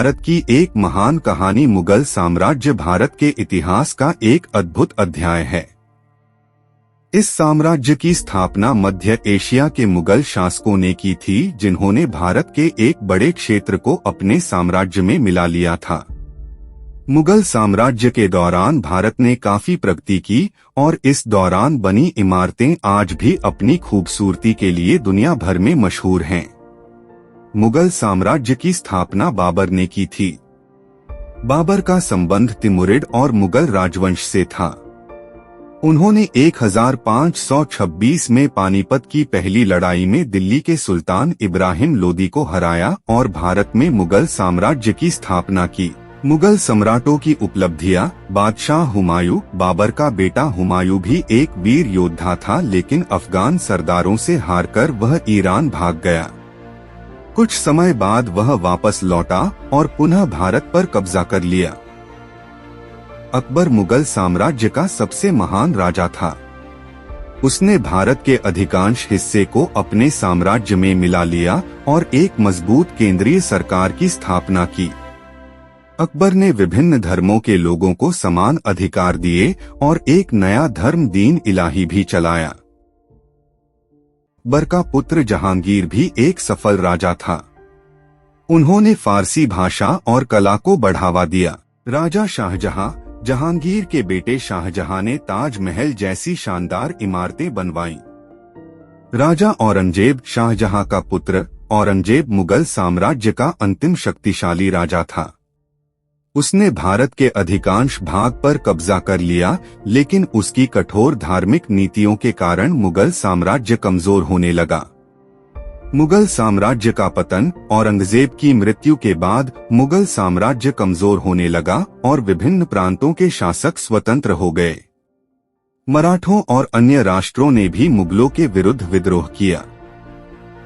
भारत की एक महान कहानी मुगल साम्राज्य भारत के इतिहास का एक अद्भुत अध्याय है। इस साम्राज्य की स्थापना मध्य एशिया के मुगल शासकों ने की थी, जिन्होंने भारत के एक बड़े क्षेत्र को अपने साम्राज्य में मिला लिया था। मुगल साम्राज्य के दौरान भारत ने काफी प्रगति की और इस दौरान बनी इमारतें आज भी अपनी खूबसूरती के लिए दुनिया भर में मशहूर हैं। मुगल साम्राज्य की स्थापना बाबर ने की थी। बाबर का संबंध तिमुरिड और मुगल राजवंश से था। उन्होंने 1526 में पानीपत की पहली लड़ाई में दिल्ली के सुल्तान इब्राहिम लोदी को हराया और भारत में मुगल साम्राज्य की स्थापना की। मुगल सम्राटों की उपलब्धियां। बादशाह हुमायूं। बाबर का बेटा हुमायूं भी एक वीर योद्धा था, लेकिन अफगान सरदारों से हारकर वह ईरान भाग गया। कुछ समय बाद वह वापस लौटा और पुनः भारत पर कब्जा कर लिया। अकबर मुगल साम्राज्य का सबसे महान राजा था। उसने भारत के अधिकांश हिस्से को अपने साम्राज्य में मिला लिया और एक मजबूत केंद्रीय सरकार की स्थापना की। अकबर ने विभिन्न धर्मों के लोगों को समान अधिकार दिए और एक नया धर्म दीन इलाही भी चलाया। अकबर का पुत्र जहांगीर भी एक सफल राजा था। उन्होंने फारसी भाषा और कला को बढ़ावा दिया। राजा शाहजहां। जहांगीर के बेटे शाहजहां ने ताजमहल जैसी शानदार इमारतें बनवाईं। राजा औरंगजेब। शाहजहां का पुत्र औरंगजेब मुगल साम्राज्य का अंतिम शक्तिशाली राजा था। उसने भारत के अधिकांश भाग पर कब्जा कर लिया, लेकिन उसकी कठोर धार्मिक नीतियों के कारण मुगल साम्राज्य कमजोर होने लगा। मुगल साम्राज्य का पतन। औरंगजेब की मृत्यु के बाद मुगल साम्राज्य कमजोर होने लगा और विभिन्न प्रांतों के शासक स्वतंत्र हो गए। मराठों और अन्य राष्ट्रों ने भी मुगलों के विरुद्ध विद्रोह किया।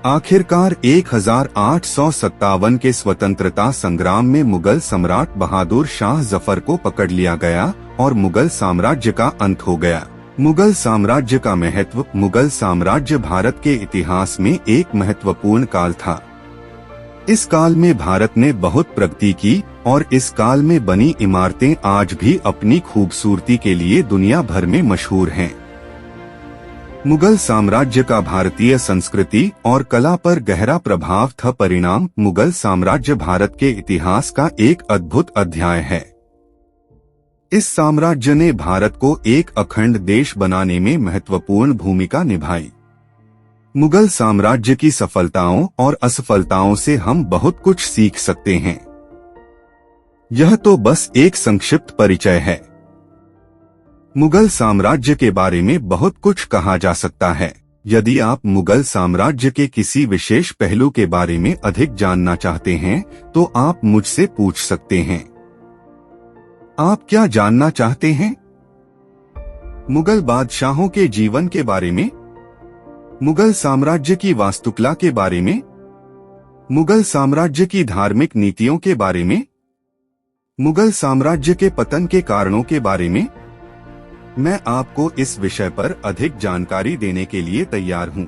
आखिरकार 1857 के स्वतंत्रता संग्राम में मुगल सम्राट बहादुर शाह जफर को पकड़ लिया गया और मुगल साम्राज्य का अंत हो गया। मुगल साम्राज्य का महत्व। मुगल साम्राज्य भारत के इतिहास में एक महत्वपूर्ण काल था। इस काल में भारत ने बहुत प्रगति की और इस काल में बनी इमारतें आज भी अपनी खूबसूरती के लिए दुनिया भर में मशहूर हैं। मुगल साम्राज्य का भारतीय संस्कृति और कला पर गहरा प्रभाव था। परिणाम। मुगल साम्राज्य भारत के इतिहास का एक अद्भुत अध्याय है। इस साम्राज्य ने भारत को एक अखंड देश बनाने में महत्वपूर्ण भूमिका निभाई। मुगल साम्राज्य की सफलताओं और असफलताओं से हम बहुत कुछ सीख सकते हैं। यह तो बस एक संक्षिप्त परिचय है। मुगल साम्राज्य के बारे में बहुत कुछ कहा जा सकता है। यदि आप मुगल साम्राज्य के किसी विशेष पहलू के बारे में अधिक जानना चाहते हैं तो आप मुझसे पूछ सकते हैं। आप क्या जानना चाहते हैं? मुगल बादशाहों के जीवन के बारे में, मुगल साम्राज्य की वास्तुकला के बारे में, मुगल साम्राज्य की धार्मिक नीतियों के बारे में, मुगल साम्राज्य के पतन के कारणों के बारे में? मैं आपको इस विषय पर अधिक जानकारी देने के लिए तैयार हूं।